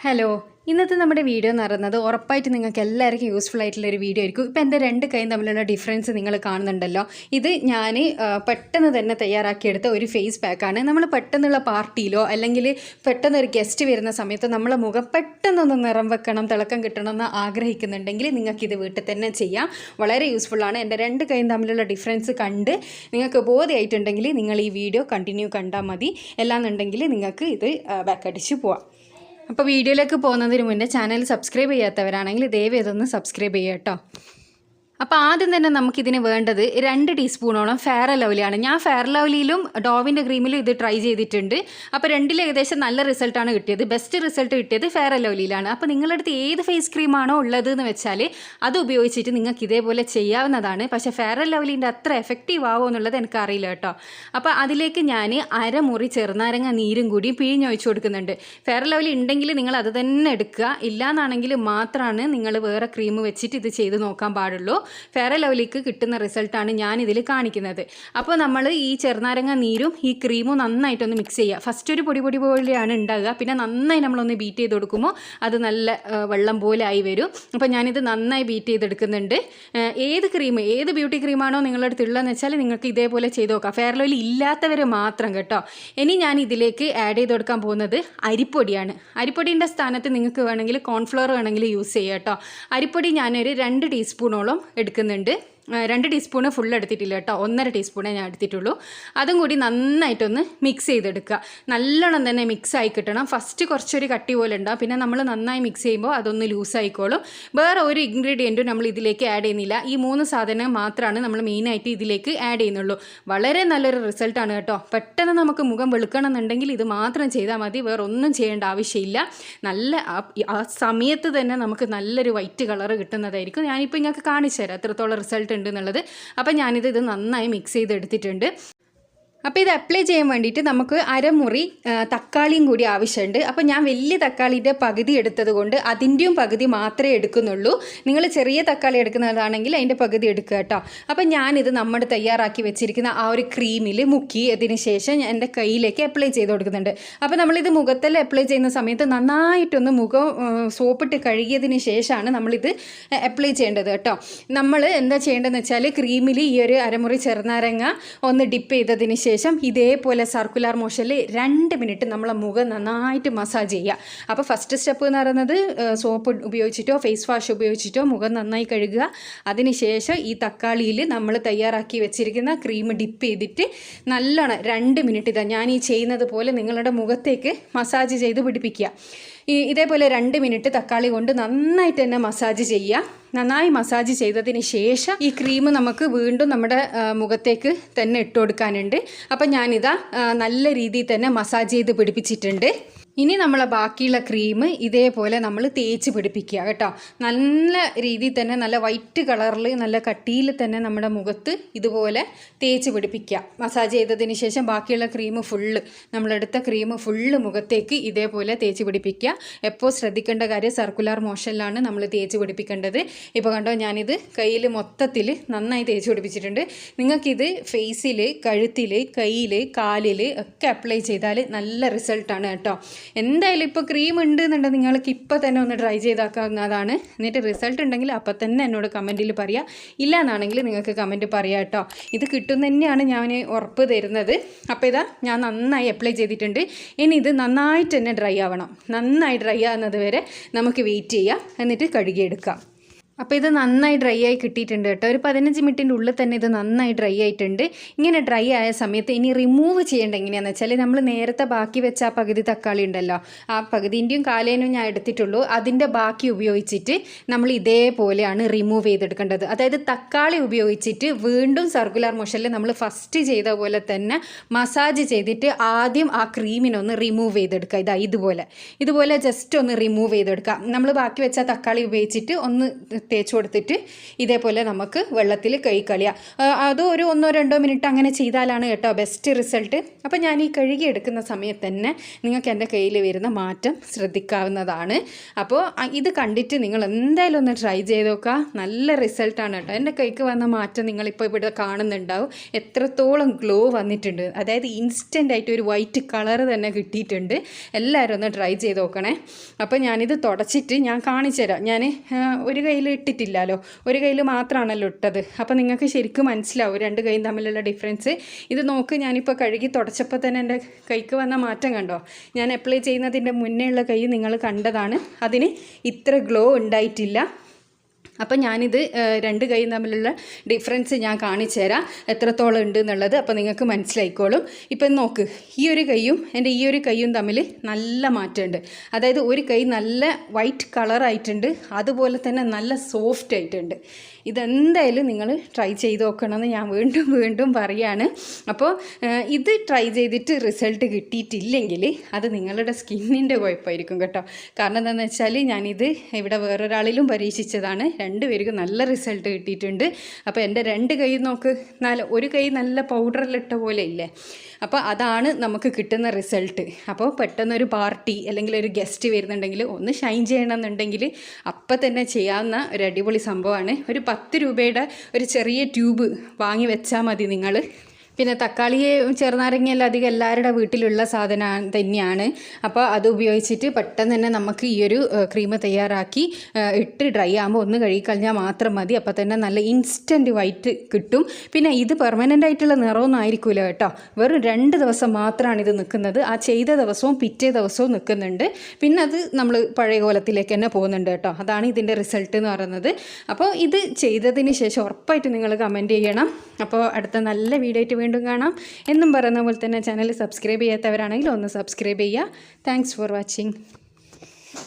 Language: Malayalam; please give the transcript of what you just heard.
ഹലോ, ഇന്നത്തെ നമ്മുടെ വീഡിയോ എന്ന് പറയുന്നത് ഉറപ്പായിട്ട് നിങ്ങൾക്ക് എല്ലാവർക്കും യൂസ്ഫുൾ ആയിട്ടുള്ളൊരു വീഡിയോ ആയിരിക്കും. ഇപ്പോൾ എൻ്റെ രണ്ട് കൈയും തമ്മിലുള്ള ഡിഫറൻസ് നിങ്ങൾ കാണുന്നുണ്ടല്ലോ. ഇത് ഞാൻ പെട്ടെന്ന് തന്നെ തയ്യാറാക്കിയെടുത്ത ഒരു ഫേസ് പാക്കാണ്. നമ്മൾ പെട്ടെന്നുള്ള പാർട്ടിയിലോ അല്ലെങ്കിൽ പെട്ടെന്ന് ഒരു ഗസ്റ്റ് വരുന്ന സമയത്ത് നമ്മളെ മുഖം പെട്ടെന്നൊന്ന് നിറം വെക്കണം, തിളക്കം കിട്ടണമെന്ന് ആഗ്രഹിക്കുന്നുണ്ടെങ്കിൽ നിങ്ങൾക്കിത് വീട്ടിൽ തന്നെ ചെയ്യാം. വളരെ യൂസ്ഫുള്ളാണ്. എൻ്റെ രണ്ട് കൈയും തമ്മിലുള്ള ഡിഫറൻസ് കണ്ട് നിങ്ങൾക്ക് ബോധ്യമായിട്ടുണ്ടെങ്കിൽ നിങ്ങൾ ഈ വീഡിയോ കണ്ടിന്യൂ കണ്ടാൽ മതി. അല്ലാന്നുണ്ടെങ്കിൽ നിങ്ങൾക്ക് ഇത് ബാക്കടിച്ച് പോവാം. അപ്പോൾ വീഡിയോയിലേക്ക് പോകുന്നതിന് മുന്നേ ചാനൽ സബ്സ്ക്രൈബ് ചെയ്യാത്തവരാണെങ്കിൽ ദയവ് ഇതൊന്ന് സബ്സ്ക്രൈബ് ചെയ്യുക കേട്ടോ. അപ്പോൾ ആദ്യം തന്നെ നമുക്കിതിന് വേണ്ടത് 2 ടീസ്പൂണോളം ഫെയർ ലവ്ലിയാണ്. ഞാൻ ഫെയർ ലവ്ലിയിലും ഡോവിൻ്റെ ക്രീമിലും ഇത് ട്രൈ ചെയ്തിട്ടുണ്ട്. അപ്പോൾ രണ്ടിലും ഏകദേശം നല്ല റിസൾട്ടാണ് കിട്ടിയത്. ബെസ്റ്റ് റിസൾട്ട് കിട്ടിയത് ഫെയർ ലവ്ലിയിലാണ്. അപ്പോൾ നിങ്ങളുടെ അടുത്ത് ഏത് ഫേസ് ക്രീമാണോ ഉള്ളത് എന്ന് വെച്ചാൽ അത് ഉപയോഗിച്ചിട്ട് നിങ്ങൾക്ക് ഇതേപോലെ ചെയ്യാവുന്നതാണ്. പക്ഷേ ഫെയർ ലവ്ലിൻ്റെ അത്ര എഫക്റ്റീവ് ആവുമോ എന്നുള്ളത് എനിക്കറിയില്ല കേട്ടോ. അപ്പോൾ അതിലേക്ക് ഞാൻ അരമുറി ചെറുനാരങ്ങ നീരും കൂടി പിഴിഞ്ഞൊഴിച്ച് കൊടുക്കുന്നുണ്ട്. ഫെയർ ലവ്ലി ഉണ്ടെങ്കിൽ നിങ്ങൾ അത് തന്നെ എടുക്കുക. ഇല്ലയെന്നാണെങ്കിൽ മാത്രമാണ് നിങ്ങൾ വേറെ ക്രീം വെച്ചിട്ട് ഇത് ചെയ്ത് നോക്കാൻ പാടുള്ളൂ. ഫെയർ ലവ്ലിക്ക് കിട്ടുന്ന റിസൾട്ടാണ് ഞാനിതിൽ കാണിക്കുന്നത്. അപ്പോൾ നമ്മൾ ഈ ചെറുനാരങ്ങ നീരും ഈ ക്രീമും നന്നായിട്ടൊന്ന് മിക്സ് ചെയ്യുക. ഫസ്റ്റ് ഒരു പൊടി പോലെയാണ് ഉണ്ടാകുക. പിന്നെ നന്നായി നമ്മളൊന്ന് ബീറ്റ് ചെയ്ത് കൊടുക്കുമ്പോൾ അത് നല്ല വെള്ളം പോലെ ആയി വരും. അപ്പോൾ ഞാനിത് നന്നായി ബീറ്റ് ചെയ്തെടുക്കുന്നുണ്ട്. ഏത് ബ്യൂട്ടി ക്രീമാണോ നിങ്ങളുടെ അടുത്തുള്ളതെന്ന് വെച്ചാൽ നിങ്ങൾക്ക് ഇതേപോലെ ചെയ്ത് നോക്കാം. ഫെയർ ലവ്ലി ഇല്ലാത്തവർ മാത്രം കേട്ടോ. ഇനി ഞാൻ ഇതിലേക്ക് ആഡ് ചെയ്ത് കൊടുക്കാൻ പോകുന്നത് അരിപ്പൊടിയാണ്. അരിപ്പൊടിൻ്റെ സ്ഥാനത്ത് നിങ്ങൾക്ക് വേണമെങ്കിൽ കോൺഫ്ലവർ വേണമെങ്കിൽ യൂസ് ചെയ്യാം കേട്ടോ. അരിപ്പൊടി ഞാനൊരു 2 ടീസ്പൂണോളം എടുക്കുന്നുണ്ട്. 2 ടീസ്പൂണ് ഫുൾ എടുത്തിട്ടില്ല കേട്ടോ, 1.5 ടീസ്പൂണേ ഞാൻ എടുത്തിട്ടുള്ളൂ. അതും കൂടി നന്നായിട്ടൊന്ന് മിക്സ് ചെയ്തെടുക്കുക. നല്ലോണം തന്നെ മിക്സ് ആയി കിട്ടണം. ഫസ്റ്റ് കുറച്ചൊരു കട്ടി പോലെ ഉണ്ടാകും, പിന്നെ നമ്മൾ നന്നായി മിക്സ് ചെയ്യുമ്പോൾ അതൊന്ന് ലൂസായിക്കോളും. വേറെ ഒരു ഇൻഗ്രീഡിയൻറ്റും നമ്മൾ ഇതിലേക്ക് ആഡ് ചെയ്യുന്നില്ല. ഈ 3 സാധനം മാത്രമാണ് നമ്മൾ മെയിനായിട്ട് ഇതിലേക്ക് ആഡ് ചെയ്യുന്നുള്ളൂ. വളരെ നല്ലൊരു റിസൾട്ടാണ് കേട്ടോ. പെട്ടെന്ന് നമുക്ക് മുഖം വെളുക്കണം എന്നുണ്ടെങ്കിൽ ഇത് മാത്രം ചെയ്താൽ മതി, വേറെ ഒന്നും ചെയ്യേണ്ട ആവശ്യമില്ല. നല്ല ആ സമയത്ത് തന്നെ നമുക്ക് നല്ലൊരു വൈറ്റ് കളർ കിട്ടുന്നതായിരിക്കും. ഞാനിപ്പോൾ നിങ്ങൾക്ക് കാണിച്ചു തരാം എത്രത്തോളം റിസൾട്ട് ഉണ്ടെന്നുള്ളത്. അപ്പം ഞാനിത് നന്നായി മിക്സ് ചെയ്തെടുത്തിട്ടുണ്ട്. അപ്പോൾ ഇത് അപ്ലൈ ചെയ്യാൻ വേണ്ടിയിട്ട് നമുക്ക് അരമുറി തക്കാളിയും കൂടി ആവശ്യമുണ്ട്. അപ്പോൾ ഞാൻ വലിയ തക്കാളിയുടെ പകുതി എടുത്തത് കൊണ്ട് അതിൻ്റെയും പകുതി മാത്രമേ എടുക്കുന്നുള്ളൂ. നിങ്ങൾ ചെറിയ തക്കാളി എടുക്കുന്നതാണെങ്കിൽ അതിൻ്റെ പകുതി എടുക്കുക കേട്ടോ. അപ്പോൾ ഞാനിത് നമ്മൾ തയ്യാറാക്കി വെച്ചിരിക്കുന്ന ആ ഒരു ക്രീമിൽ മുക്കി അതിന് ശേഷം ഞാൻ എൻ്റെ കയ്യിലേക്ക് അപ്ലൈ ചെയ്ത് കൊടുക്കുന്നുണ്ട്. അപ്പോൾ നമ്മളിത് മുഖത്തെല്ലാം അപ്ലൈ ചെയ്യുന്ന സമയത്ത് നന്നായിട്ടൊന്ന് മുഖം സോപ്പിട്ട് കഴുകിയതിന് ശേഷമാണ് നമ്മളിത് അപ്ലൈ ചെയ്യേണ്ടത് കേട്ടോ. നമ്മൾ എന്താ ചെയ്യേണ്ടതെന്ന് വെച്ചാൽ ക്രീമിൽ ഈ ഒരു അരമുറി ചെറുനാരങ്ങ ഒന്ന് ഡിപ്പ് ചെയ്തതിന് ശേഷം ഇതേപോലെ സർക്കുലർ മോഷനിൽ 2 മിനിറ്റ് നമ്മളെ മുഖം നന്നായിട്ട് മസാജ് ചെയ്യുക. അപ്പോൾ ഫസ്റ്റ് സ്റ്റെപ്പ് എന്ന് പറയുന്നത് സോപ്പ് ഉപയോഗിച്ചിട്ടോ ഫേസ് വാഷ് ഉപയോഗിച്ചിട്ടോ മുഖം നന്നായി കഴുകുക. അതിനുശേഷം ഈ തക്കാളിയിൽ നമ്മൾ തയ്യാറാക്കി വെച്ചിരിക്കുന്ന ക്രീം ഡിപ്പ് ചെയ്തിട്ട് നല്ലോണം 2 മിനിറ്റ് ഇതാ ഞാൻ ഈ ചെയ്യുന്നത് പോലെ നിങ്ങളുടെ മുഖത്തേക്ക് മസാജ് ചെയ്ത് പിടിപ്പിക്കുക. ഇതേപോലെ 2 മിനിറ്റ് തക്കാളി കൊണ്ട് നന്നായിട്ട് തന്നെ മസാജ് ചെയ്യുക. നന്നായി മസാജ് ചെയ്തതിന് ശേഷം ഈ ക്രീം നമുക്ക് വീണ്ടും നമ്മുടെ മുഖത്തേക്ക് തന്നെ ഇട്ട് കൊടുക്കാനുണ്ട്. അപ്പം ഞാനിതാ നല്ല രീതിയിൽ തന്നെ മസാജ് ചെയ്ത് പിടിപ്പിച്ചിട്ടുണ്ട്. ഇനി നമ്മളെ ബാക്കിയുള്ള ക്രീം ഇതേപോലെ നമ്മൾ തേച്ച് പിടിപ്പിക്കുക കേട്ടോ. നല്ല രീതിയിൽ തന്നെ നല്ല വൈറ്റ് കളറിൽ നല്ല കട്ടിയിൽ തന്നെ നമ്മുടെ മുഖത്ത് ഇതുപോലെ തേച്ച് പിടിപ്പിക്കുക. മസാജ് ചെയ്തതിന് ശേഷം ബാക്കിയുള്ള ക്രീം നമ്മളെടുത്ത ക്രീം ഫുള്ള് മുഖത്തേക്ക് ഇതേപോലെ തേച്ച് പിടിപ്പിക്കുക. എപ്പോൾ ശ്രദ്ധിക്കേണ്ട കാര്യം സർക്കുലർ മോഷനിലാണ് നമ്മൾ തേച്ച് പിടിപ്പിക്കേണ്ടത്. ഇപ്പോൾ കണ്ടോ, ഞാനിത് കയ്യിൽ മൊത്തത്തിൽ നന്നായി തേച്ച് പിടിപ്പിച്ചിട്ടുണ്ട്. നിങ്ങൾക്കിത് ഫേസിൽ, കഴുത്തിൽ, കയ്യിൽ, കാലിൽ ഒക്കെ അപ്ലൈ ചെയ്താൽ നല്ല റിസൾട്ടാണ് കേട്ടോ. എന്തായാലും ഇപ്പോൾ ക്രീം ഉണ്ട് എന്നുണ്ടെങ്കിൽ നിങ്ങൾക്ക് ഇപ്പോൾ തന്നെ ഒന്ന് ട്രൈ ചെയ്താക്കാവുന്നതാണ്. എന്നിട്ട് റിസൾട്ട് ഉണ്ടെങ്കിൽ അപ്പം തന്നെ എന്നോട് കമൻറ്റിൽ പറയുക. ഇല്ല എന്നാണെങ്കിൽ നിങ്ങൾക്ക് കമൻറ്റ് പറയാം കേട്ടോ. ഇത് കിട്ടും തന്നെയാണ് ഞാൻ ഉറപ്പ് തരുന്നത്. അപ്പോൾ ഇതാ ഞാൻ നന്നായി അപ്ലൈ ചെയ്തിട്ടുണ്ട്. ഇനി ഇത് നന്നായിട്ട് തന്നെ ഡ്രൈ ആവണം. നന്നായി ഡ്രൈ ആവുന്നത് വരെ നമുക്ക് വെയിറ്റ് ചെയ്യാം, എന്നിട്ട് കഴുകിയെടുക്കാം. അപ്പോൾ ഇത് നന്നായി ഡ്രൈ ആയി കിട്ടിയിട്ടുണ്ട് കേട്ടോ. ഒരു 15 മിനിറ്റിൻ്റെ ഉള്ളിൽ തന്നെ ഇത് നന്നായി ഡ്രൈ ആയിട്ടുണ്ട്. ഇങ്ങനെ ഡ്രൈ ആയ സമയത്ത് ഇനി റിമൂവ് ചെയ്യേണ്ട എങ്ങനെയാണെന്ന് വെച്ചാൽ നമ്മൾ നേരത്തെ ബാക്കി വെച്ച ആ പകുതി തക്കാളി ഉണ്ടല്ലോ, ആ പകുതിൻ്റെയും കാലേനും ഞാൻ എടുത്തിട്ടുള്ളൂ. അതിൻ്റെ ബാക്കി ഉപയോഗിച്ചിട്ട് നമ്മൾ ഇതേപോലെയാണ് റിമൂവ് ചെയ്തെടുക്കേണ്ടത്. അതായത് തക്കാളി ഉപയോഗിച്ചിട്ട് വീണ്ടും സർക്കുലർ മോഷനിൽ നമ്മൾ ഫസ്റ്റ് ചെയ്ത പോലെ തന്നെ മസാജ് ചെയ്തിട്ട് ആദ്യം ആ ക്രീമിനൊന്ന് റിമൂവ് ചെയ്തെടുക്കുക. ഇതുപോലെ ജസ്റ്റ് ഒന്ന് റിമൂവ് ചെയ്തെടുക്കുക. നമ്മൾ ബാക്കി വെച്ച തക്കാളി ഉപയോഗിച്ചിട്ട് ഒന്ന് തേച്ച് കൊടുത്തിട്ട് ഇതേപോലെ നമുക്ക് വെള്ളത്തിൽ കഴുകിക്കളയുക. അത് ഒരു 1-2 മിനിറ്റ് അങ്ങനെ ചെയ്താലാണ് കേട്ടോ ബെസ്റ്റ് റിസൾട്ട്. അപ്പോൾ ഞാൻ ഈ കഴുകിയെടുക്കുന്ന സമയത്ത് തന്നെ നിങ്ങൾക്ക് എൻ്റെ കയ്യിൽ വരുന്ന മാറ്റം ശ്രദ്ധിക്കാവുന്നതാണ്. അപ്പോൾ ഇത് കണ്ടിട്ട് നിങ്ങൾ എന്തായാലും ഒന്ന് ട്രൈ ചെയ്ത് നോക്കുക. നല്ല റിസൾട്ടാണ് കേട്ടോ. എൻ്റെ കൈക്ക് വന്ന മാറ്റം നിങ്ങളിപ്പോൾ ഇവിടെ കാണുന്നുണ്ടാവും. എത്രത്തോളം ഗ്ലോ വന്നിട്ടുണ്ട്. അതായത് ഇൻസ്റ്റൻ്റ് ആയിട്ട് ഒരു വൈറ്റ് കളർ തന്നെ കിട്ടിയിട്ടുണ്ട്. എല്ലാവരും ഒന്ന് ട്രൈ ചെയ്ത് നോക്കണേ. അപ്പോൾ ഞാനിത് തുടച്ചിട്ട് ഞാൻ കാണിച്ചു തരാം. ഞാൻ ഒരു കയ്യിൽ ഇട്ടിട്ടില്ലല്ലോ, ഒരു കയ്യിൽ മാത്രമാണല്ലോ ഇട്ടത്. അപ്പോൾ നിങ്ങൾക്ക് ശരിക്കും മനസ്സിലാവും 2 കൈയും തമ്മിലുള്ള ഡിഫറൻസ്. ഇത് നോക്ക്, ഞാനിപ്പോൾ കഴുകി തുടച്ചപ്പോൾ തന്നെ എൻ്റെ കൈക്ക് വന്ന മാറ്റം കണ്ടോ. ഞാൻ അപ്ലൈ ചെയ്യുന്നതിൻ്റെ മുന്നേ ഉള്ള കൈ നിങ്ങൾ കണ്ടതാണ്, അതിന് ഇത്ര ഗ്ലോ ഉണ്ടായിട്ടില്ല. അപ്പം ഞാനിത് 2 കൈയും തമ്മിലുള്ള ഡിഫറൻസ് ഞാൻ കാണിച്ചു തരാം എത്രത്തോളം ഉണ്ട് എന്നുള്ളത്. അപ്പോൾ നിങ്ങൾക്ക് മനസ്സിലായിക്കോളും. ഇപ്പം നോക്ക്, ഈ ഒരു കൈയും എൻ്റെ ഈ ഒരു കൈയും തമ്മിൽ നല്ല മാറ്റമുണ്ട്. അതായത് ഒരു കൈ നല്ല വൈറ്റ് കളറായിട്ടുണ്ട്, അതുപോലെ തന്നെ നല്ല സോഫ്റ്റ് ആയിട്ടുണ്ട്. ഇതെന്തായാലും നിങ്ങൾ ട്രൈ ചെയ്ത് നോക്കണമെന്ന് ഞാൻ വീണ്ടും വീണ്ടും പറയുകയാണ്. അപ്പോൾ ഇത് ട്രൈ ചെയ്തിട്ട് റിസൾട്ട് കിട്ടിയിട്ടില്ലെങ്കിൽ അത് നിങ്ങളുടെ സ്കിന്നിൻ്റെ കുഴപ്പമായിരിക്കും കേട്ടോ. കാരണം എന്താണെന്ന് വെച്ചാൽ ഞാനിത് ഇവിടെ വേറൊരാളിലും പരീക്ഷിച്ചതാണ്. 2 പേർക്കും നല്ല റിസൾട്ട് കിട്ടിയിട്ടുണ്ട്. അപ്പോൾ എൻ്റെ 2 കൈ നോക്ക്, ഒരു കൈ നല്ല പൗഡറിലിട്ട പോലെ ഇല്ലേ. അപ്പോൾ അതാണ് നമുക്ക് കിട്ടുന്ന റിസൾട്ട്. അപ്പോൾ പെട്ടെന്നൊരു പാർട്ടി അല്ലെങ്കിൽ ഒരു ഗസ്റ്റ് വരുന്നുണ്ടെങ്കിൽ ഒന്ന് ഷൈൻ ചെയ്യണമെന്നുണ്ടെങ്കിൽ അപ്പം തന്നെ ചെയ്യാവുന്ന ഒരു അടിപൊളി സംഭവമാണ്. ഒരു 10 രൂപയുടെ ഒരു ചെറിയ ട്യൂബ് വാങ്ങി വെച്ചാൽ മതി നിങ്ങൾ. പിന്നെ തക്കാളിയെ ചെറുനാരങ്ങയെല്ലാം അധികം എല്ലാവരുടെ വീട്ടിലുള്ള സാധനം തന്നെയാണ്. അപ്പോൾ അത് ഉപയോഗിച്ചിട്ട് പെട്ടെന്ന് തന്നെ നമുക്ക് ഈ ഒരു ക്രീം തയ്യാറാക്കി ഇട്ട് ഡ്രൈ ആകുമ്പോൾ ഒന്ന് കഴുകിക്കളഞ്ഞാൽ മാത്രം മതി. അപ്പോൾ തന്നെ നല്ല ഇൻസ്റ്റൻറ്റ് വൈറ്റ് കിട്ടും. പിന്നെ ഇത് പെർമനൻ്റ് ആയിട്ടുള്ള നിറമൊന്നും ആയിരിക്കില്ല കേട്ടോ. വെറും 2 ദിവസം മാത്രമാണ് ഇത് നിൽക്കുന്നത്. ആ ചെയ്ത ദിവസവും പിറ്റേ ദിവസവും നിൽക്കുന്നുണ്ട്. പിന്നെ അത് നമ്മൾ പഴയ കോലത്തിലേക്ക് തന്നെ പോകുന്നുണ്ട് കേട്ടോ. അതാണ് ഇതിൻ്റെ റിസൾട്ട് എന്ന് പറയുന്നത്. അപ്പോൾ ഇത് ചെയ്തതിന് ശേഷം ഉറപ്പായിട്ട് നിങ്ങൾ കമൻറ്റ് ചെയ്യണം. അപ്പോൾ അടുത്ത നല്ല വീഡിയോ ആയിട്ട് വീണ്ടും കാണാം. എന്നും പറയുന്ന പോലെ തന്നെ ചാനൽ സബ്സ്ക്രൈബ് ചെയ്യാത്തവരാണെങ്കിൽ ഒന്ന് സബ്സ്ക്രൈബ് ചെയ്യുക. Thanks for watching.